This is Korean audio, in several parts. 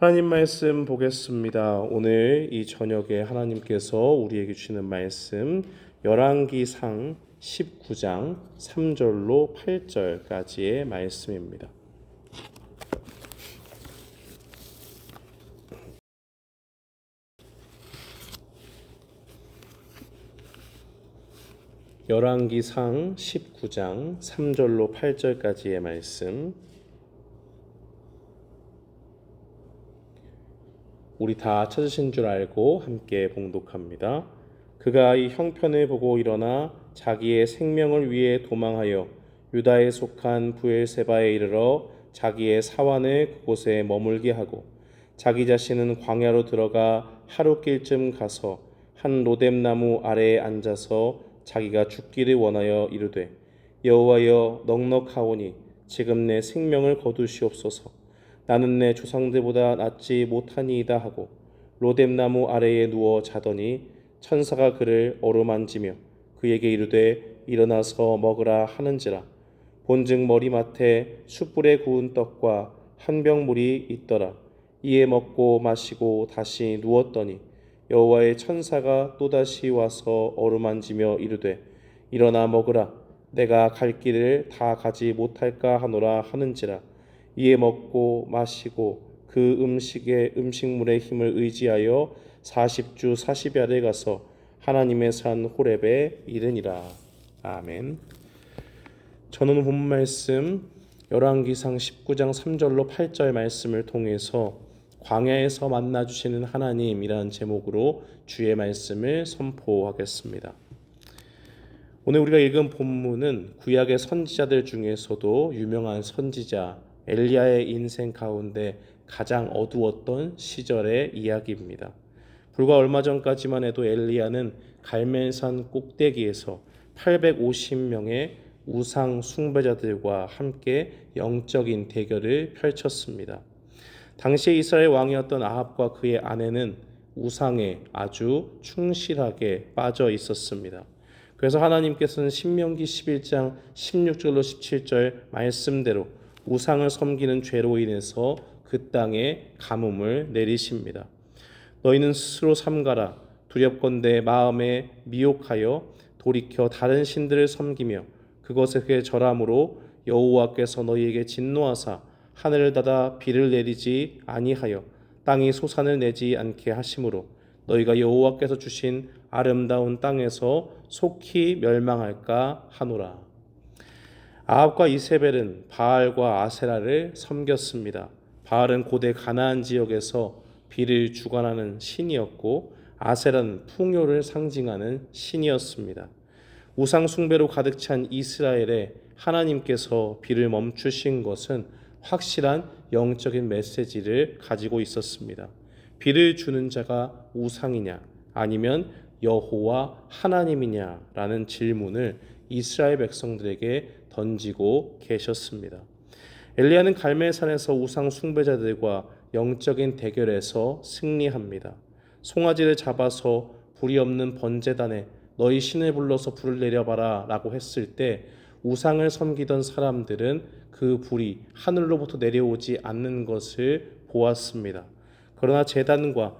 하나님 말씀 보겠습니다. 오늘 이 저녁에 하나님께서 우리에게 주시는 말씀 열왕기상 19장 3절로 8절까지의 말씀입니다. 열왕기상 19장 3절로 8절까지의 말씀, 우리 다 찾으신 줄 알고 함께 봉독합니다. 그가 이 형편을 보고 일어나 자기의 생명을 위해 도망하여 유다에 속한 브엘세바에 이르러 자기의 사환을 그곳에 머물게 하고 자기 자신은 광야로 들어가 하루길쯤 가서 한 로뎀나무 아래에 앉아서 자기가 죽기를 원하여 이르되 여호와여 넉넉하오니 지금 내 생명을 거두시옵소서. 나는 내 조상들보다 낫지 못하니이다 하고 로뎀나무 아래에 누워 자더니 천사가 그를 어루만지며 그에게 이르되 일어나서 먹으라 하는지라. 본즉 머리맡에 숯불에 구운 떡과 한 병 물이 있더라. 이에 먹고 마시고 다시 누웠더니 여호와의 천사가 또다시 와서 어루만지며 이르되 일어나 먹으라. 내가 갈 길을 다 가지 못할까 하노라 하는지라. 이에 먹고 마시고 그 음식물의 힘을 의지하여 40주 40야를 가서 하나님의 산 호렙에 이르니라. 아멘. 저는 본 말씀 열왕기상 19장 3절로 8절 말씀을 통해서 광야에서 만나주시는 하나님이라는 제목으로 주의 말씀을 선포하겠습니다. 오늘 우리가 읽은 본문은 구약의 선지자들 중에서도 유명한 선지자 엘리야의 인생 가운데 가장 어두웠던 시절의 이야기입니다. 불과 얼마 전까지만 해도 엘리야는 갈멜산 꼭대기에서 850명의 우상 숭배자들과 함께 영적인 대결을 펼쳤습니다. 당시 이스라엘 왕이었던 아합과 그의 아내는 우상에 아주 충실하게 빠져 있었습니다. 그래서 하나님께서는 신명기 11장 16절로 17절 말씀대로 우상을 섬기는 죄로 인해서 그 땅에 가뭄을 내리십니다. 너희는 스스로 삼가라. 두렵건대 마음에 미혹하여 돌이켜 다른 신들을 섬기며 그것에 절함으로 여호와께서 너희에게 진노하사 하늘을 닫아 비를 내리지 아니하여 땅이 소산을 내지 않게 하심으로 너희가 여호와께서 주신 아름다운 땅에서 속히 멸망할까 하노라. 아합과 이세벨은 바알과 아세라를 섬겼습니다. 바알은 고대 가나안 지역에서 비를 주관하는 신이었고 아세라는 풍요를 상징하는 신이었습니다. 우상 숭배로 가득 찬 이스라엘에 하나님께서 비를 멈추신 것은 확실한 영적인 메시지를 가지고 있었습니다. 비를 주는 자가 우상이냐 아니면 여호와 하나님이냐라는 질문을 이스라엘 백성들에게 던지고 계셨습니다. 엘리야는 갈멜산에서 우상 숭배자들과 영적인 대결에서 승리합니다. 송아지를 잡아서 불이 없는 번제단에 너희 신을 불러서 불을 내려봐라 라고 했을 때 우상을 섬기던 사람들은 그 불이 하늘로부터 내려오지 않는 것을 보았습니다. 그러나 제단과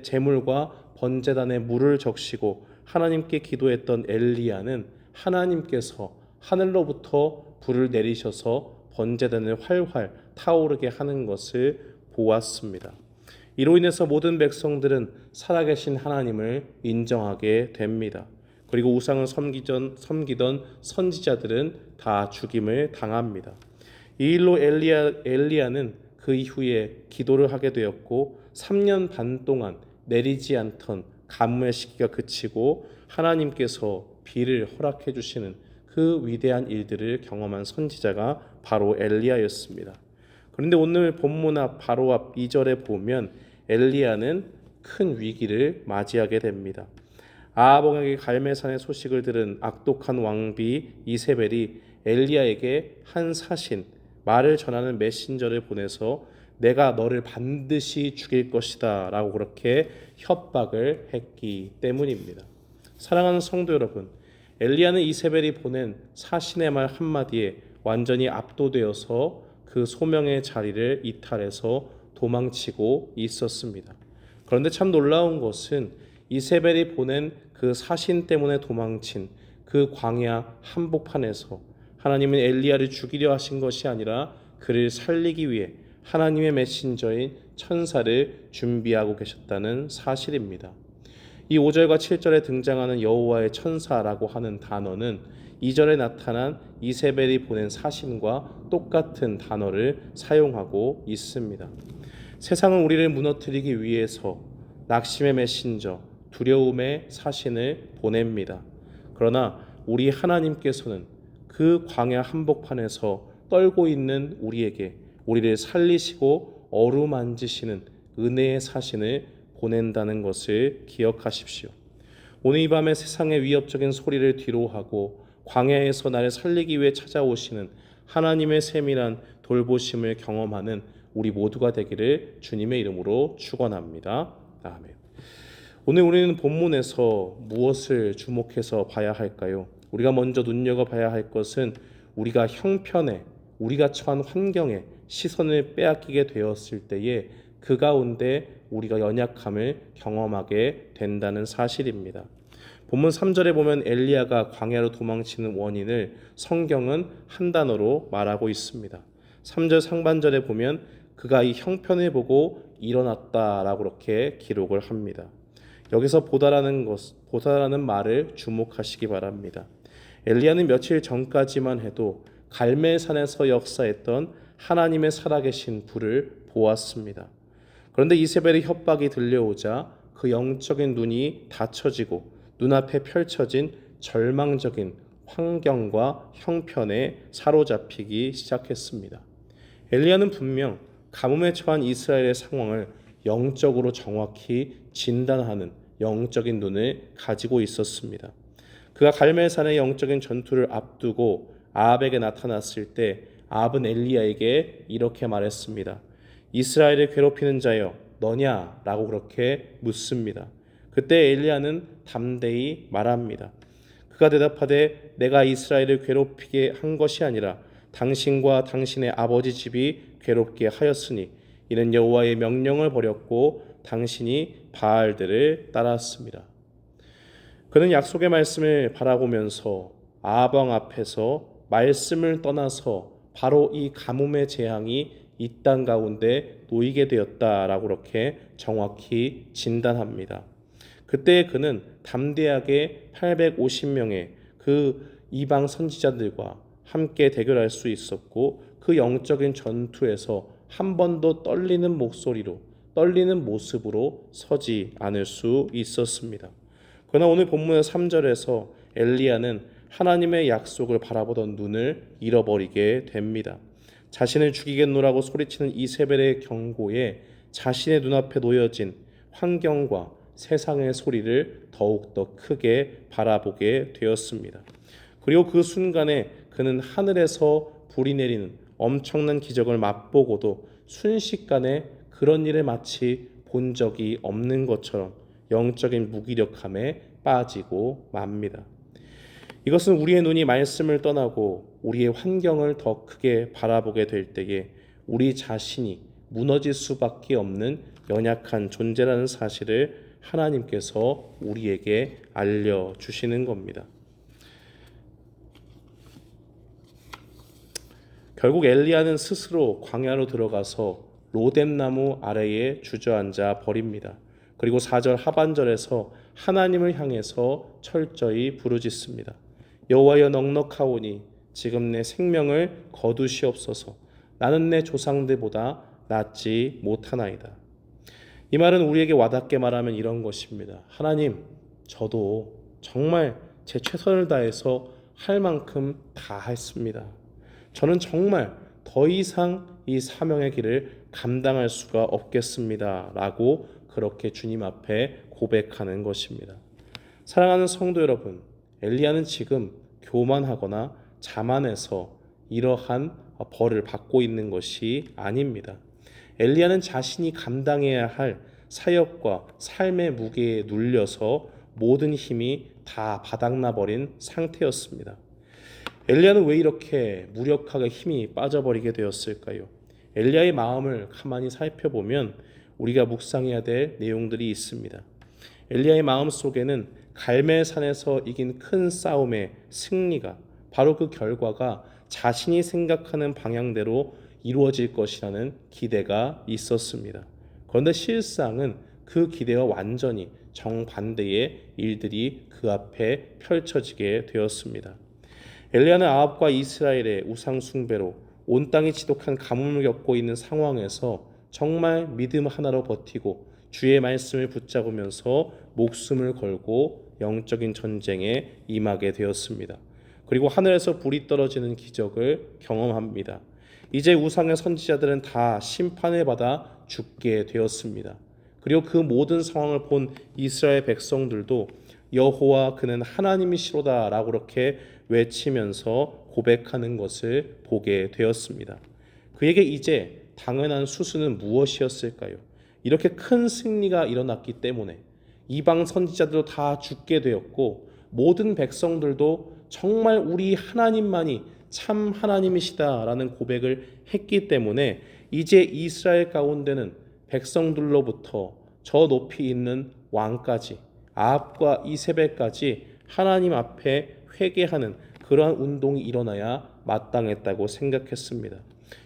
제물과 번제단에 물을 적시고 하나님께 기도했던 엘리야는 하나님께서 하늘로부터 불을 내리셔서 번제단을 활활 타오르게 하는 것을 보았습니다. 이로 인해서 모든 백성들은 살아계신 하나님을 인정하게 됩니다. 그리고 우상을 섬기던 선지자들은 다 죽임을 당합니다. 이 일로 엘리야는 그 이후에 기도를 하게 되었고 3년 반 동안 내리지 않던 가뭄의 시기가 그치고 하나님께서 비를 허락해 주시는 그 위대한 일들을 경험한 선지자가 바로 엘리야였습니다. 그런데 오늘 본문 바로 앞 2절에 보면 엘리야는 큰 위기를 맞이하게 됩니다. 아합 왕에게 갈멜산의 소식을 들은 악독한 왕비 이세벨이 엘리야에게 한 사신, 말을 전하는 메신저를 보내서 내가 너를 반드시 죽일 것이다 라고 그렇게 협박을 했기 때문입니다. 사랑하는 성도 여러분, 엘리야는 이세벨이 보낸 사신의 말 한마디에 완전히 압도되어서 그 소명의 자리를 이탈해서 도망치고 있었습니다. 그런데 참 놀라운 것은 이세벨이 보낸 그 사신 때문에 도망친 그 광야 한복판에서 하나님은 엘리야를 죽이려 하신 것이 아니라 그를 살리기 위해 하나님의 메신저인 천사를 준비하고 계셨다는 사실입니다. 이 5절과 7절에 등장하는 여호와의 천사라고 하는 단어는 2절에 나타난 이세벨이 보낸 사신과 똑같은 단어를 사용하고 있습니다. 세상은 우리를 무너뜨리기 위해서 낙심의 메신저, 두려움의 사신을 보냅니다. 그러나 우리 하나님께서는 그 광야 한복판에서 떨고 있는 우리에게 우리를 살리시고 어루만지시는 은혜의 사신을 보낸다는 것을 기억하십시오. 오늘 이 밤에 세상의 위협적인 소리를 뒤로하고 광야에서 나를 살리기 위해 찾아오시는 하나님의 세밀한 돌보심을 경험하는 우리 모두가 되기를 주님의 이름으로 축원합니다. 아멘. 오늘 우리는 본문에서 무엇을 주목해서 봐야 할까요? 우리가 먼저 눈여겨봐야 할 것은 우리가 형편에, 우리가 처한 환경에 시선을 빼앗기게 되었을 때에 그 가운데 우리가 연약함을 경험하게 된다는 사실입니다. 본문 3절에 보면 엘리야가 광야로 도망치는 원인을 성경은 한 단어로 말하고 있습니다. 3절 상반절에 보면 그가 이 형편을 보고 일어났다라고 그렇게 기록을 합니다. 여기서 보다라는 말을 주목하시기 바랍니다. 엘리야는 며칠 전까지만 해도 갈멜산에서 역사했던 하나님의 살아계신 불을 보았습니다. 그런데 이세벨의 협박이 들려오자 그 영적인 눈이 닫혀지고 눈앞에 펼쳐진 절망적인 환경과 형편에 사로잡히기 시작했습니다. 엘리야는 분명 가뭄에 처한 이스라엘의 상황을 영적으로 정확히 진단하는 영적인 눈을 가지고 있었습니다. 그가 갈멜산의 영적인 전투를 앞두고 아합에게 나타났을 때 아합은 엘리야에게 이렇게 말했습니다. 이스라엘을 괴롭히는 자여 너냐? 라고 그렇게 묻습니다. 그때 엘리야는 담대히 말합니다. 그가 대답하되 내가 이스라엘을 괴롭히게 한 것이 아니라 당신과 당신의 아버지 집이 괴롭게 하였으니 이는 여호와의 명령을 버렸고 당신이 바알들을 따랐습니다. 그는 약속의 말씀을 바라보면서 아합 왕 앞에서 말씀을 떠나서 바로 이 가뭄의 재앙이 이 땅 가운데 놓이게 되었다라고 그렇게 정확히 진단합니다. 그때 그는 담대하게 850명의 그 이방 선지자들과 함께 대결할 수 있었고 그 영적인 전투에서 한 번도 떨리는 목소리로 떨리는 모습으로 서지 않을 수 있었습니다. 그러나 오늘 본문의 3절에서 엘리야는 하나님의 약속을 바라보던 눈을 잃어버리게 됩니다. 자신을 죽이겠노라고 소리치는 이세벨의 경고에 자신의 눈앞에 놓여진 환경과 세상의 소리를 더욱더 크게 바라보게 되었습니다. 그리고 그 순간에 그는 하늘에서 불이 내리는 엄청난 기적을 맛보고도 순식간에 그런 일을 마치 본 적이 없는 것처럼 영적인 무기력함에 빠지고 맙니다. 이것은 우리의 눈이 말씀을 떠나고 우리의 환경을 더 크게 바라보게 될 때에 우리 자신이 무너질 수밖에 없는 연약한 존재라는 사실을 하나님께서 우리에게 알려주시는 겁니다. 결국 엘리야는 스스로 광야로 들어가서 로뎀나무 아래에 주저앉아 버립니다. 그리고 4절 하반절에서 하나님을 향해서 철저히 부르짖습니다. 여호와여 넉넉하오니 지금 내 생명을 거두시옵소서. 나는 내 조상들보다 낫지 못하나이다. 이 말은 우리에게 와닿게 말하면 이런 것입니다. 하나님, 저도 정말 제 최선을 다해서 할 만큼 다 했습니다. 저는 정말 더 이상 이 사명의 길을 감당할 수가 없겠습니다. 라고 그렇게 주님 앞에 고백하는 것입니다. 사랑하는 성도 여러분, 엘리야는 지금 교만하거나 자만해서 이러한 벌을 받고 있는 것이 아닙니다. 엘리야는 자신이 감당해야 할 사역과 삶의 무게에 눌려서 모든 힘이 다 바닥나 버린 상태였습니다. 엘리야는 왜 이렇게 무력하게 힘이 빠져버리게 되었을까요? 엘리야의 마음을 가만히 살펴보면 우리가 묵상해야 될 내용들이 있습니다. 엘리야의 마음 속에는 갈멜산에서 이긴 큰 싸움의 승리가 바로 그 결과가 자신이 생각하는 방향대로 이루어질 것이라는 기대가 있었습니다. 그런데 실상은 그 기대와 완전히 정반대의 일들이 그 앞에 펼쳐지게 되었습니다. 엘리야는 아합과 이스라엘의 우상 숭배로 온 땅이 지독한 가뭄을 겪고 있는 상황에서 정말 믿음 하나로 버티고 주의 말씀을 붙잡으면서 목숨을 걸고 영적인 전쟁에 임하게 되었습니다. 그리고 하늘에서 불이 떨어지는 기적을 경험합니다. 이제 우상의 선지자들은 다 심판을 받아 죽게 되었습니다. 그리고 그 모든 상황을 본 이스라엘 백성들도 여호와 그는 하나님이시로다라고 그렇게 외치면서 고백하는 것을 보게 되었습니다. 그에게 이제 당연한 수순은 무엇이었을까요? 이렇게 큰 승리가 일어났기 때문에 이방 선지자들도 다 죽게 되었고 모든 백성들도 정말 우리 하나님만이 참 하나님이시다라는 고백을 했기 때문에 이제 이스라엘 가운데는 백성들로부터 저 높이 있는 왕까지 아합과 이세벨까지 하나님 앞에 회개하는 그러한 운동이 일어나야 마땅했다고 생각했습니다.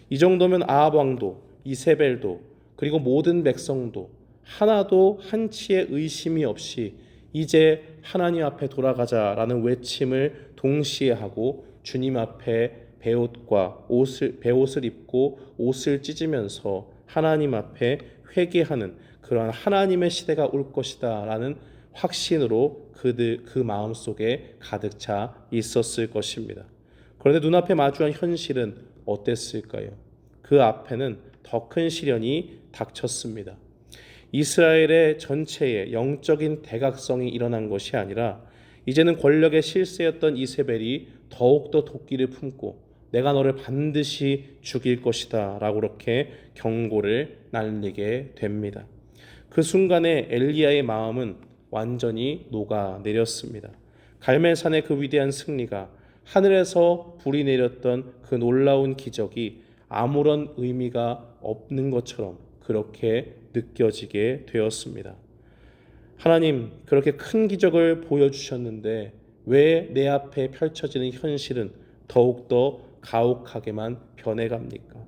이 정도면 아합 왕도 이세벨도 그리고 모든 백성도 하나도 한치의 의심이 없이 이제 하나님 앞에 돌아가자라는 외침을 동시에 하고 주님 앞에 베옷을 입고 옷을 찢으면서 하나님 앞에 회개하는 그러한 하나님의 시대가 올 것이다라는 확신으로 그 마음속에 가득 차 있었을 것입니다. 그런데 눈앞에 마주한 현실은 어땠을까요? 그 앞에는 더 큰 시련이 닥쳤습니다. 이스라엘의 전체의 영적인 대각성이 일어난 것이 아니라 이제는 권력의 실세였던 이세벨이 더욱더 도끼를 품고 내가 너를 반드시 죽일 것이다 라고 그렇게 경고를 날리게 됩니다. 그 순간에 엘리야의 마음은 완전히 녹아내렸습니다. 갈멜산의 그 위대한 승리가 하늘에서 불이 내렸던 그 놀라운 기적이 아무런 의미가 없는 것처럼 그렇게 느껴지게 되었습니다. 하나님, 그렇게 큰 기적을 보여주셨는데 왜 내 앞에 펼쳐지는 현실은 더욱더 가혹하게만 변해갑니까?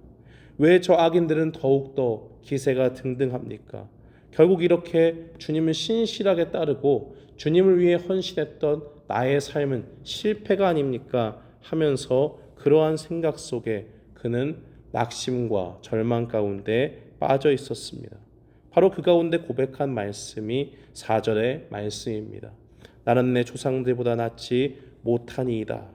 왜 저 악인들은 더욱더 기세가 등등합니까? 결국 이렇게 주님을 신실하게 따르고 주님을 위해 헌신했던 나의 삶은 실패가 아닙니까? 하면서 그러한 생각 속에 그는 낙심과 절망 가운데 빠져 있었습니다. 바로 그 가운데 고백한 말씀이 4절의 말씀입니다. 나는 내 조상들보다 낫지 못하니이다.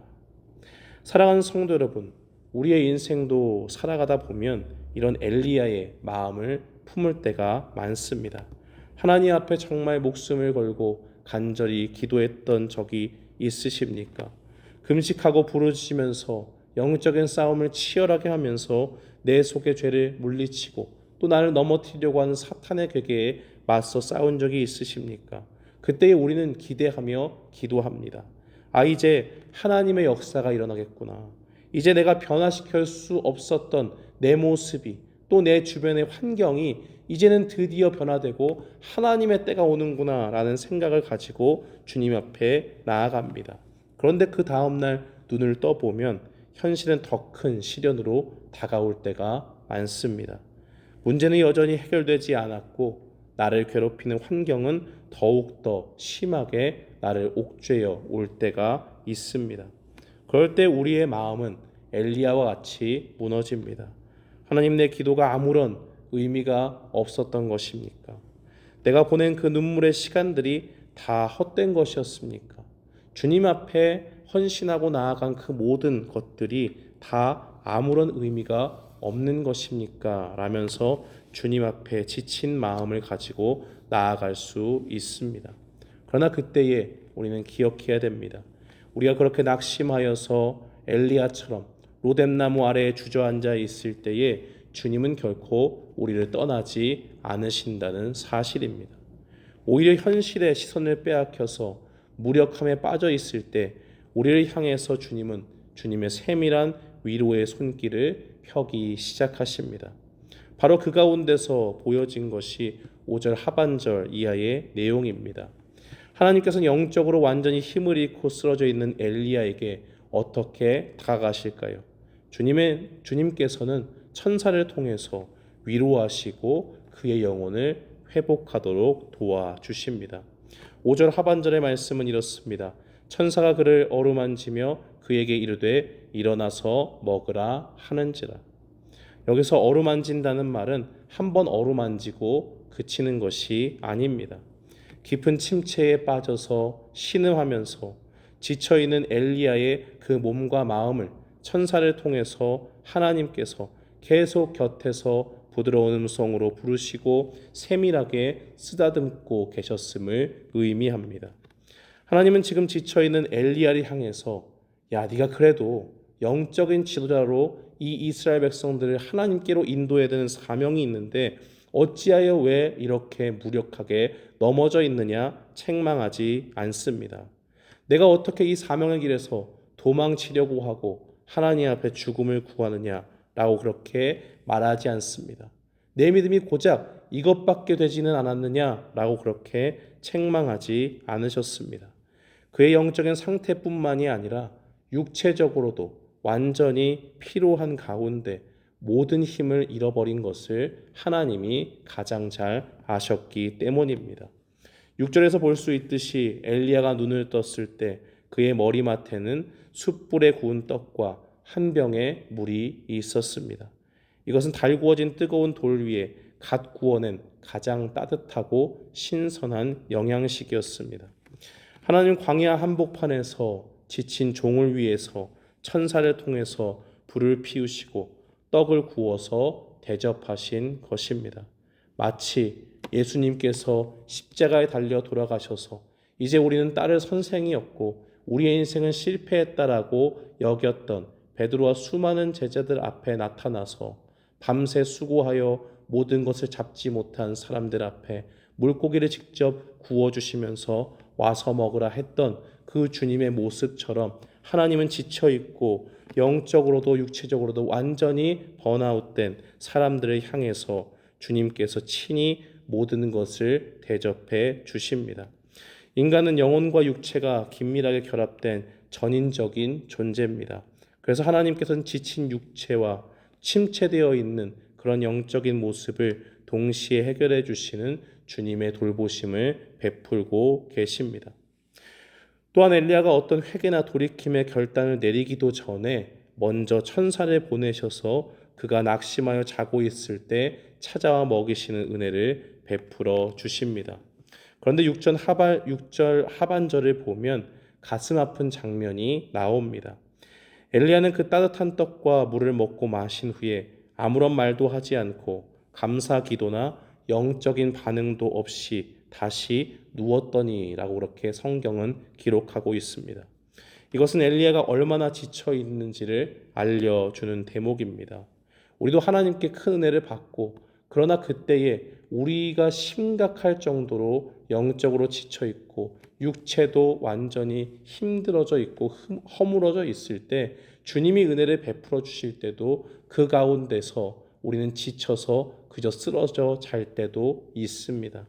사랑하는 성도 여러분, 우리의 인생도 살아가다 보면 이런 엘리야의 마음을 품을 때가 많습니다. 하나님 앞에 정말 목숨을 걸고 간절히 기도했던 적이 있으십니까? 금식하고 부르짖으면서 영적인 싸움을 치열하게 하면서 내 속의 죄를 물리치고 또 나를 넘어뜨리려고 하는 사탄의 괴계에 맞서 싸운 적이 있으십니까? 그때 우리는 기대하며 기도합니다. 이제 하나님의 역사가 일어나겠구나. 이제 내가 변화시킬 수 없었던 내 모습이 또 내 주변의 환경이 이제는 드디어 변화되고 하나님의 때가 오는구나 라는 생각을 가지고 주님 앞에 나아갑니다. 그런데 그 다음날 눈을 떠보면 현실은 더 큰 시련으로 다가올 때가 많습니다. 문제는 여전히 해결되지 않았고 나를 괴롭히는 환경은 더욱더 심하게 나를 옥죄어 올 때가 있습니다. 그럴 때 우리의 마음은 엘리야와 같이 무너집니다. 하나님, 내 기도가 아무런 의미가 없었던 것입니까? 내가 보낸 그 눈물의 시간들이 다 헛된 것이었습니까? 주님 앞에 헌신하고 나아간 그 모든 것들이 다 아무런 의미가 없는 것입니까? 라면서 주님 앞에 지친 마음을 가지고 나아갈 수 있습니다. 그러나 그때에 우리는 기억해야 됩니다. 우리가 그렇게 낙심하여서 엘리야처럼 로뎀나무 아래에 주저앉아 있을 때에 주님은 결코 우리를 떠나지 않으신다는 사실입니다. 오히려 현실의 시선을 빼앗겨서 무력함에 빠져 있을 때 우리를 향해서 주님은 주님의 세밀한 위로의 손길을 펴기 시작하십니다. 바로 그 가운데서 보여진 것이 5절 하반절 이하의 내용입니다. 하나님께서는 영적으로 완전히 힘을 잃고 쓰러져 있는 엘리야에게 어떻게 다가가실까요? 주님께서는 천사를 통해서 위로하시고 그의 영혼을 회복하도록 도와주십니다. 5절 하반절의 말씀은 이렇습니다. 천사가 그를 어루만지며 그에게 이르되 일어나서 먹으라 하는지라. 여기서 어루만진다는 말은 한 번 어루만지고 그치는 것이 아닙니다. 깊은 침체에 빠져서 신음하면서 지쳐있는 엘리야의 그 몸과 마음을 천사를 통해서 하나님께서 계속 곁에서 부드러운 음성으로 부르시고 세밀하게 쓰다듬고 계셨음을 의미합니다. 하나님은 지금 지쳐있는 엘리야를 향해서 야, 네가 그래도 영적인 지도자로 이 이스라엘 백성들을 하나님께로 인도해야 되는 사명이 있는데 어찌하여 왜 이렇게 무력하게 넘어져 있느냐 책망하지 않습니다. 내가 어떻게 이 사명의 길에서 도망치려고 하고 하나님 앞에 죽음을 구하느냐라고 그렇게 말하지 않습니다. 내 믿음이 고작 이것밖에 되지는 않았느냐라고 그렇게 책망하지 않으셨습니다. 그의 영적인 상태뿐만이 아니라 육체적으로도 완전히 피로한 가운데 모든 힘을 잃어버린 것을 하나님이 가장 잘 아셨기 때문입니다. 6절에서 볼 수 있듯이 엘리야가 눈을 떴을 때 그의 머리맡에는 숯불에 구운 떡과 한 병의 물이 있었습니다. 이것은 달구어진 뜨거운 돌 위에 갓 구워낸 가장 따뜻하고 신선한 영양식이었습니다. 하나님 광야 한복판에서 지친 종을 위해서 천사를 통해서 불을 피우시고 떡을 구워서 대접하신 것입니다. 마치 예수님께서 십자가에 달려 돌아가셔서 이제 우리는 따를 선생이 없고 우리의 인생은 실패했다라고 여겼던 베드로와 수많은 제자들 앞에 나타나서 밤새 수고하여 모든 것을 잡지 못한 사람들 앞에 물고기를 직접 구워주시면서 와서 먹으라 했던 그 주님의 모습처럼 하나님은 지쳐있고 영적으로도 육체적으로도 완전히 번아웃된 사람들을 향해서 주님께서 친히 모든 것을 대접해 주십니다. 인간은 영혼과 육체가 긴밀하게 결합된 전인적인 존재입니다. 그래서 하나님께서는 지친 육체와 침체되어 있는 그런 영적인 모습을 동시에 해결해 주시는 주님의 돌보심을 베풀고 계십니다. 또한 엘리야가 어떤 회개나 돌이킴의 결단을 내리기도 전에 먼저 천사를 보내셔서 그가 낙심하여 자고 있을 때 찾아와 먹이시는 은혜를 베풀어 주십니다. 그런데 6절 하반절을 보면 가슴 아픈 장면이 나옵니다. 엘리야는 그 따뜻한 떡과 물을 먹고 마신 후에 아무런 말도 하지 않고 감사 기도나 영적인 반응도 없이 다시 누웠더니라고 그렇게 성경은 기록하고 있습니다. 이것은 엘리야가 얼마나 지쳐 있는지를 알려주는 대목입니다. 우리도 하나님께 큰 은혜를 받고 그러나 그때에 우리가 심각할 정도로 영적으로 지쳐 있고 육체도 완전히 힘들어져 있고 허물어져 있을 때 주님이 은혜를 베풀어 주실 때도 그 가운데서 우리는 지쳐서 그저 쓰러져 잘 때도 있습니다.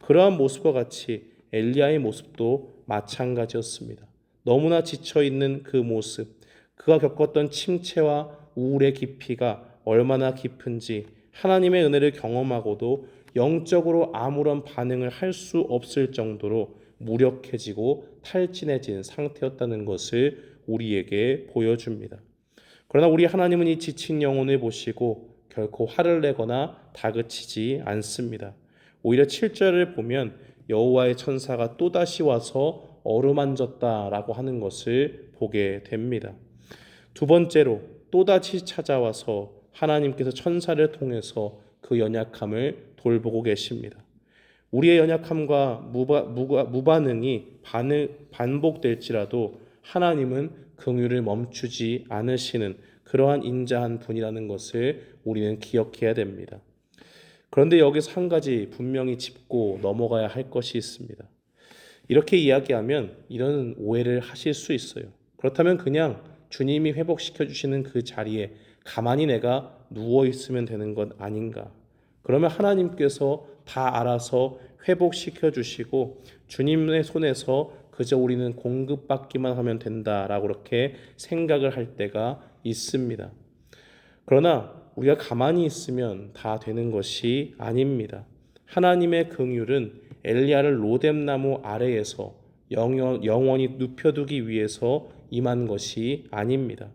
그러한 모습과 같이 엘리야의 모습도 마찬가지였습니다. 너무나 지쳐있는 그 모습, 그가 겪었던 침체와 우울의 깊이가 얼마나 깊은지 하나님의 은혜를 경험하고도 영적으로 아무런 반응을 할 수 없을 정도로 무력해지고 탈진해진 상태였다는 것을 우리에게 보여줍니다. 그러나 우리 하나님은 이 지친 영혼을 보시고 결코 화를 내거나 다그치지 않습니다. 오히려 7절을 보면 여호와의 천사가 또다시 와서 어루만졌다라고 하는 것을 보게 됩니다. 두 번째로 또다시 찾아와서 하나님께서 천사를 통해서 그 연약함을 돌보고 계십니다. 우리의 연약함과 무반응이 반복될지라도 하나님은 긍휼을 멈추지 않으시는 그러한 인자한 분이라는 것을 우리는 기억해야 됩니다. 그런데 여기서 한 가지 분명히 짚고 넘어가야 할 것이 있습니다. 이렇게 이야기하면 이런 오해를 하실 수 있어요. 그렇다면 그냥 주님이 회복시켜 주시는 그 자리에 가만히 내가 누워 있으면 되는 것 아닌가? 그러면 하나님께서 다 알아서 회복시켜 주시고 주님의 손에서 그저 우리는 공급받기만 하면 된다라고 그렇게 생각을 할 때가 있습니다. 그러나 우리가 가만히 있으면 다 되는 것이 아닙니다. 하나님의 긍휼은 엘리야를 로뎀나무 아래에서 영원히 눕혀두기 위해서 임한 것이 아닙니다.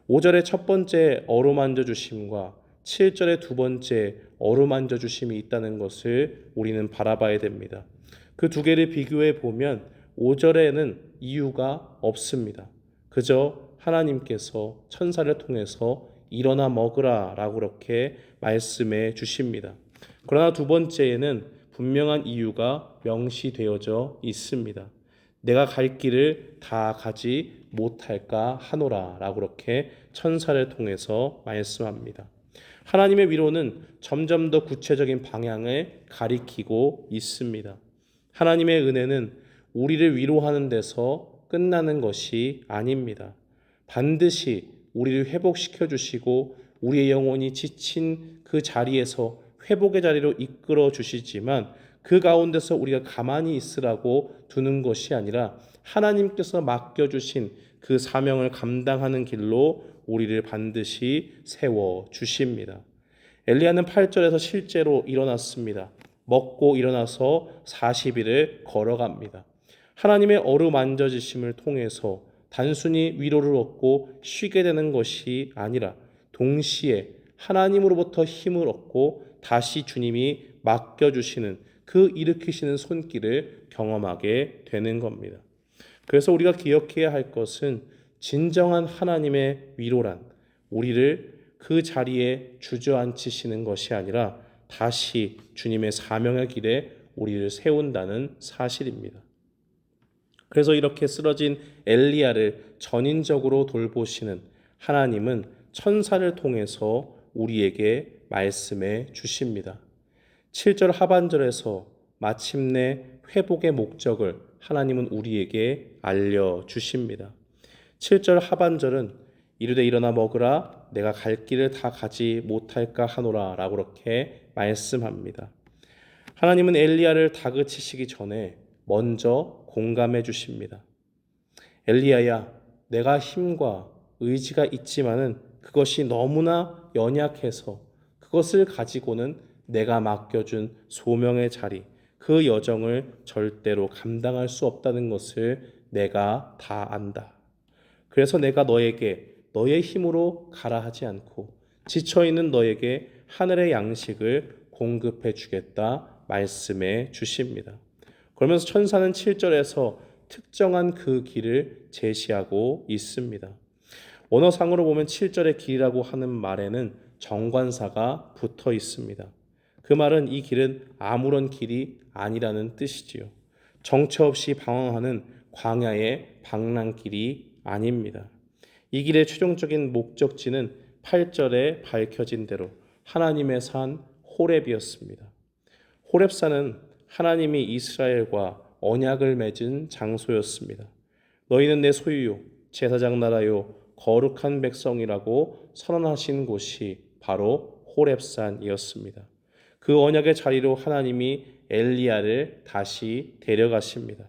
5절의 첫 번째 어루만져 주심과 7절의 두 번째 어루만져 주심이 있다는 것을 우리는 바라봐야 됩니다. 그 두 개를 비교해 보면 5절에는 이유가 없습니다. 그저 하나님께서 천사를 통해서 일어나 먹으라 라고 그렇게 말씀해 주십니다. 그러나 두 번째에는 분명한 이유가 명시되어져 있습니다. 내가 갈 길을 다 가지 못할까 하노라 라고 그렇게 천사를 통해서 말씀합니다. 하나님의 위로는 점점 더 구체적인 방향을 가리키고 있습니다. 하나님의 은혜는 우리를 위로하는 데서 끝나는 것이 아닙니다. 반드시 우리를 회복시켜 주시고 우리의 영혼이 지친 그 자리에서 회복의 자리로 이끌어 주시지만 그 가운데서 우리가 가만히 있으라고 두는 것이 아니라 하나님께서 맡겨주신 그 사명을 감당하는 길로 우리를 반드시 세워 주십니다. 엘리야는 8절에서 실제로 일어났습니다. 먹고 일어나서 40일을 걸어갑니다. 하나님의 어루만져지심을 통해서 단순히 위로를 얻고 쉬게 되는 것이 아니라 동시에 하나님으로부터 힘을 얻고 다시 주님이 맡겨주시는 그 일으키시는 손길을 경험하게 되는 겁니다. 그래서 우리가 기억해야 할 것은 진정한 하나님의 위로란 우리를 그 자리에 주저앉히시는 것이 아니라 다시 주님의 사명의 길에 우리를 세운다는 사실입니다. 그래서 이렇게 쓰러진 엘리야를 전인적으로 돌보시는 하나님은 천사를 통해서 우리에게 말씀해 주십니다. 7절 하반절에서 마침내 회복의 목적을 하나님은 우리에게 알려주십니다. 7절 하반절은 이르되 일어나 먹으라 내가 갈 길을 다 가지 못할까 하노라 라고 그렇게 말씀합니다. 하나님은 엘리야를 다그치시기 전에 먼저 공감해 주십니다. 엘리야야, 내가 힘과 의지가 있지만은 그것이 너무나 연약해서 그것을 가지고는 내가 맡겨준 소명의 자리, 그 여정을 절대로 감당할 수 없다는 것을 내가 다 안다. 그래서 내가 너에게 너의 힘으로 가라 하지 않고 지쳐있는 너에게 하늘의 양식을 공급해 주겠다 말씀해 주십니다. 그러면서 천사는 7절에서 특정한 그 길을 제시하고 있습니다. 원어상으로 보면 7절의 길이라고 하는 말에는 정관사가 붙어 있습니다. 그 말은 이 길은 아무런 길이 아니라는 뜻이지요. 정처 없이 방황하는 광야의 방랑길이 아닙니다. 이 길의 최종적인 목적지는 8절에 밝혀진 대로 하나님의 산 호렙이었습니다. 호렙산은 하나님이 이스라엘과 언약을 맺은 장소였습니다. 너희는 내 소유요 제사장 나라요 거룩한 백성이라고 선언하신 곳이 바로 호렙산이었습니다. 그 언약의 자리로 하나님이 엘리야를 다시 데려가십니다.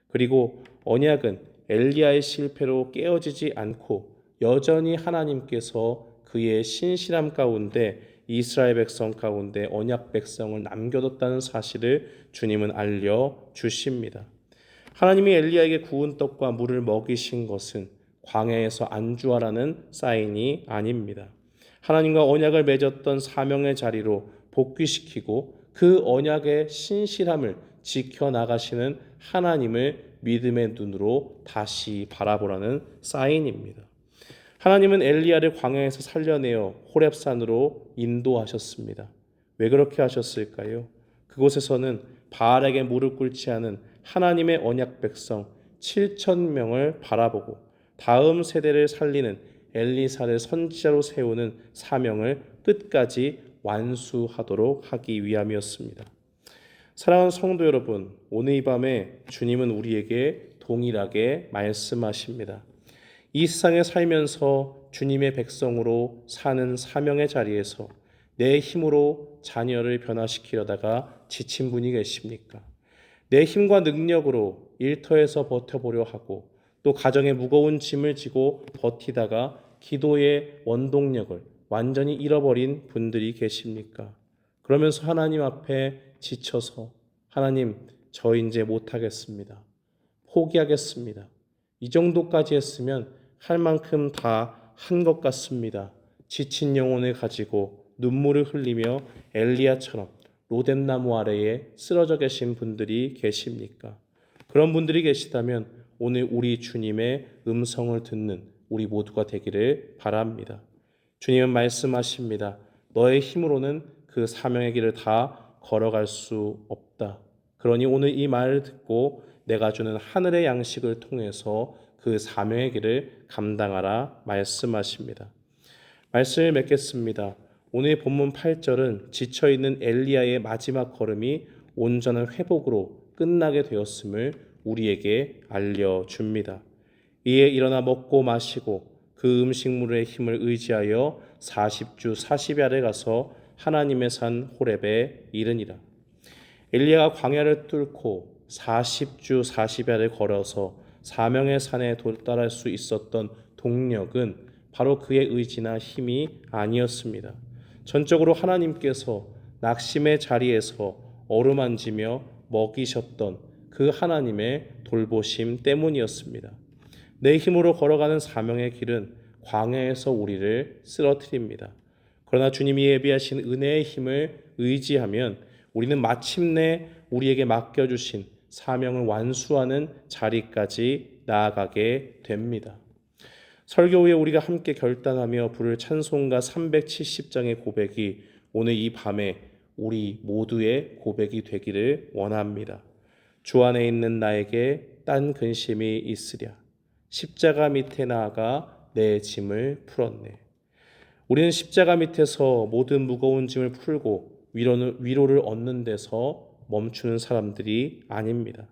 그리고 언약은 엘리야의 실패로 깨어지지 않고 여전히 하나님께서 그의 신실함 가운데 이스라엘 백성 가운데 언약 백성을 남겨뒀다는 사실을 주님은 알려주십니다. 하나님이 엘리야에게 구운 떡과 물을 먹이신 것은 광야에서 안주하라는 사인이 아닙니다. 하나님과 언약을 맺었던 사명의 자리로 복귀시키고 그 언약의 신실함을 지켜나가시는 하나님을 믿음의 눈으로 다시 바라보라는 사인입니다. 하나님은 엘리야를 광야에서 살려내어 호렙산으로 인도하셨습니다. 왜 그렇게 하셨을까요? 그곳에서는 바알에게 무릎 꿇지 않은 하나님의 언약 백성 7,000명을 바라보고 다음 세대를 살리는 엘리사를 선지자로 세우는 사명을 끝까지 완수하도록 하기 위함이었습니다. 사랑하는 성도 여러분, 오늘 이 밤에 주님은 우리에게 동일하게 말씀하십니다. 이 세상에 살면서 주님의 백성으로 사는 사명의 자리에서 내 힘으로 자녀를 변화시키려다가 지친 분이 계십니까? 내 힘과 능력으로 일터에서 버텨보려 하고 또 가정의 무거운 짐을 지고 버티다가 기도의 원동력을 완전히 잃어버린 분들이 계십니까? 그러면서 하나님 앞에 지쳐서 하나님, 저 이제 못하겠습니다. 포기하겠습니다. 이 정도까지 했으면 할 만큼 다 한 것 같습니다. 지친 영혼을 가지고 눈물을 흘리며 엘리야처럼 로뎀나무 아래에 쓰러져 계신 분들이 계십니까? 그런 분들이 계시다면 오늘 우리 주님의 음성을 듣는 우리 모두가 되기를 바랍니다. 주님은 말씀하십니다. 너의 힘으로는 그 사명의 길을 다 걸어갈 수 없다. 그러니 오늘 이 말을 듣고 내가 주는 하늘의 양식을 통해서 그 사명의 길을 감당하라 말씀하십니다. 말씀을 맺겠습니다. 오늘 본문 8절은 지쳐있는 엘리야의 마지막 걸음이 온전한 회복으로 끝나게 되었음을 우리에게 알려줍니다. 이에 일어나 먹고 마시고 그 음식물의 힘을 의지하여 40주 40야를 가서 하나님의 산 호렙에 이르니라. 엘리야가 광야를 뚫고 40주 40야를 걸어서 사명의 산에 도달할 수 있었던 동력은 바로 그의 의지나 힘이 아니었습니다. 전적으로 하나님께서 낙심의 자리에서 어루만지며 먹이셨던 그 하나님의 돌보심 때문이었습니다. 내 힘으로 걸어가는 사명의 길은 광야에서 우리를 쓰러뜨립니다. 그러나 주님이 예비하신 은혜의 힘을 의지하면 우리는 마침내 우리에게 맡겨주신 사명을 완수하는 자리까지 나아가게 됩니다. 설교 후에 우리가 함께 결단하며 부를 찬송가 370장의 고백이 오늘 이 밤에 우리 모두의 고백이 되기를 원합니다. 주 안에 있는 나에게 딴 근심이 있으랴. 십자가 밑에 나아가 내 짐을 풀었네. 우리는 십자가 밑에서 모든 무거운 짐을 풀고 위로를 얻는 데서 멈추는 사람들이 아닙니다.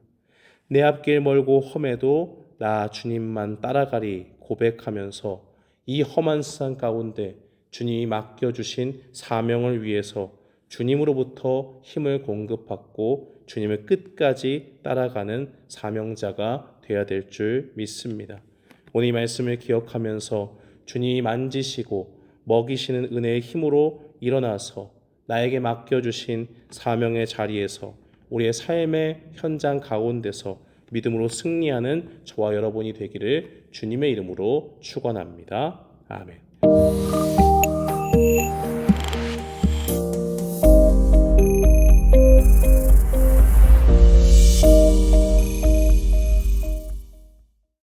내 앞길 멀고 험해도 나 주님만 따라가리 고백하면서 이 험한 세상 가운데 주님이 맡겨주신 사명을 위해서 주님으로부터 힘을 공급받고 주님을 끝까지 따라가는 사명자가 되어야 될 줄 믿습니다. 오늘 이 말씀을 기억하면서 주님이 만지시고 먹이시는 은혜의 힘으로 일어나서 나에게 맡겨주신 사명의 자리에서 우리의 삶의 현장 가운데서 믿음으로 승리하는 저와 여러분이 되기를 주님의 이름으로 축원합니다. 아멘.